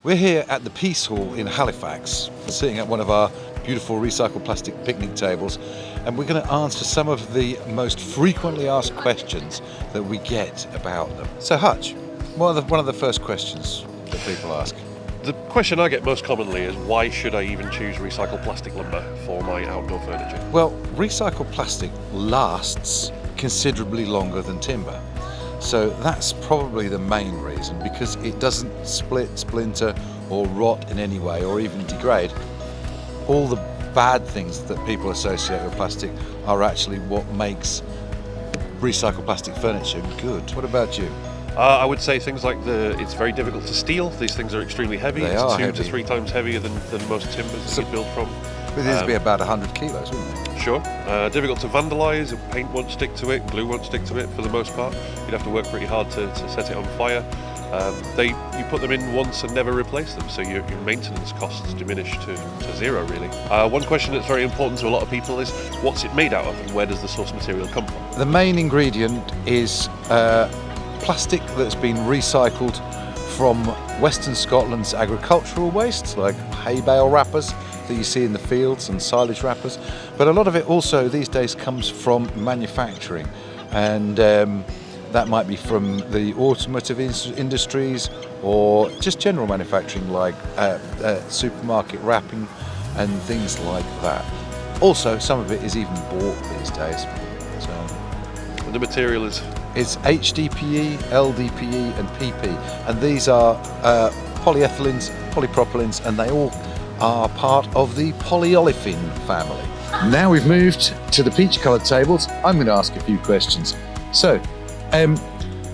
We're here at the Peace Hall in Halifax, sitting at one of our beautiful recycled plastic picnic tables, and we're going to answer some of the most frequently asked questions that we get about them. So Hutch, one of the first questions that people ask? The question I get most commonly is, why should I even choose recycled plastic lumber for my outdoor furniture? Well, recycled plastic lasts considerably longer than timber. So that's probably the main reason, because it doesn't split, splinter or rot in any way or even degrade. All the bad things that people associate with plastic are actually what makes recycled plastic furniture good. What about you? I would say things like it's very difficult to steal. These things are extremely heavy. They It's are 2 heavy. to 3 times heavier than most timbers that you build from. But these would be about 100 kilos, wouldn't they? Sure. Difficult to vandalise. Paint won't stick to it. Glue won't stick to it for the most part. You'd have to work pretty hard to set it on fire. You put them in once and never replace them, so your maintenance costs diminish to zero, really. One question that's very important to a lot of people is, what's it made out of and where does the source material come from? The main ingredient is plastic that's been recycled from Western Scotland's agricultural wastes, like hay bale wrappers that you see in the fields and silage wrappers. But a lot of it also these days comes from manufacturing, and that might be from the automotive industries or just general manufacturing, like supermarket wrapping and things like that. Also, some of it is even bought these days. So, And the material is? It's HDPE, LDPE and PP, and these are polyethylenes, polypropylenes, and they all are part of the polyolefin family. Now we've moved to the peach coloured tables, I'm going to ask a few questions. So,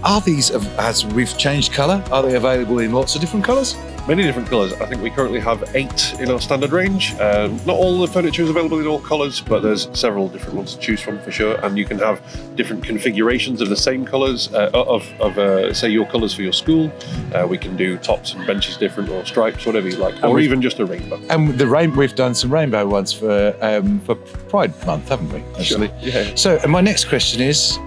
are these, as we've changed colour, are they available in lots of different colours? Many different colours. I think we currently have 8 in our standard range. Not all the furniture is available in all colours, but there's several different ones to choose from for sure. And you can have different configurations of the same colours, say your colours for your school. We can do tops and benches different, or stripes, whatever you like, or even just a rainbow. And we've done some rainbow ones for Pride Month, haven't we? Actually. Sure. Yeah. So, and my next question is,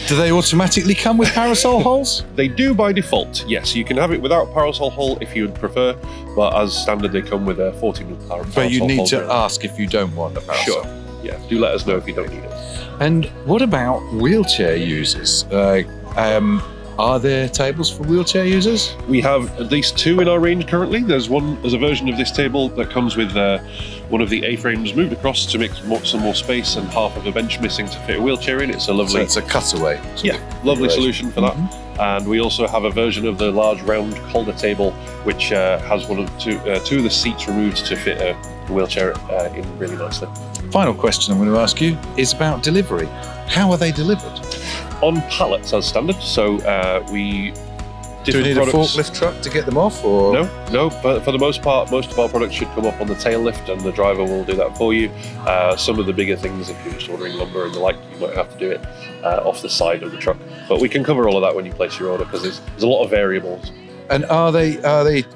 do they automatically come with parasol holes? They do by default, yes. You can have it without parasol hole if you would prefer, but as standard they come with a 40mm parasol. But you need hole to really. ask if you don't want a parasol. Sure, yeah. Do let us know if you don't need it. And what about wheelchair users? Are there tables for wheelchair users? We have at least 2 in our range currently. There's a version of this table that comes with one of the A-frames moved across to make some more space and half of a bench missing to fit a wheelchair in. It's a lovely... So it's a cutaway. Lovely solution for that. And we also have a version of the large round holder table, which has two of the seats removed to fit a wheelchair in really nicely. Final question I'm going to ask you is about delivery. How are they delivered? On pallets as standard, so we... Do we need a forklift truck to get them off? Or? No, but for the most part, most of our products should come up on the tail lift and the driver will do that for you. Some of the bigger things, if you're just ordering lumber and the like, you might have to do it off the side of the truck. But we can cover all of that when you place your order, because there's a lot of variables. And are they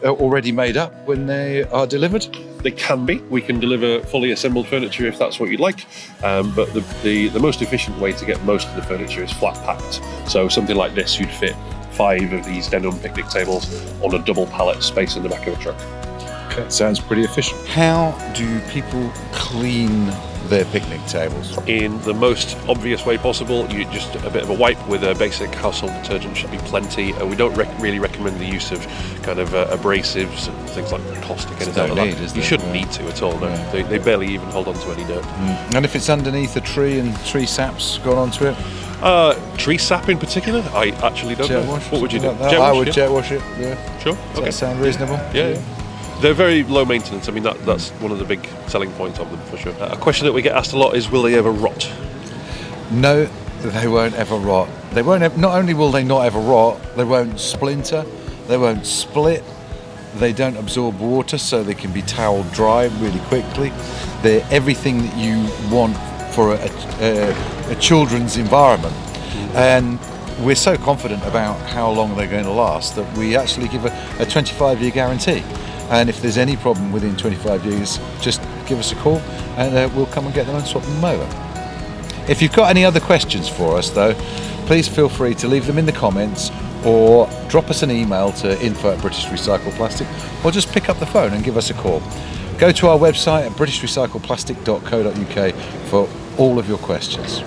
already made up when they are delivered? They can be. We can deliver fully assembled furniture if that's what you'd like. But the most efficient way to get most of the furniture is flat packed. So something like this, you'd fit 5 of these denim picnic tables on a double pallet space in the back of a truck. Okay, sounds pretty efficient. How do people clean their picnic tables? In the most obvious way possible. You just a bit of a wipe with a basic household detergent should be plenty. We don't really recommend the use of kind of abrasives and things like caustic, anything like that. You shouldn't need to at all. No, yeah. They barely even hold on to any dirt. And if it's underneath a tree and tree sap's gone onto it? Tree sap in particular, I actually don't know. Wash, what would you do? Like I would jet wash it. Yeah. Sure. Does that sound reasonable? Yeah. They're very low maintenance. I mean, that's one of the big selling points of them, for sure. A question that we get asked a lot is, will they ever rot? No, they won't ever rot. They won't. Not only will they not ever rot, they won't splinter, they won't split, they don't absorb water, so they can be towel dry really quickly. They're everything that you want for a children's environment. And we're so confident about how long they're going to last that we actually give a 25-year guarantee. And if there's any problem within 25 years, just give us a call and we'll come and get them and swap them over. If you've got any other questions for us though, please feel free to leave them in the comments or drop us an email to info@British Recycle Plastic, or just pick up the phone and give us a call. Go to our website at britishrecycleplastic.co.uk for all of your questions.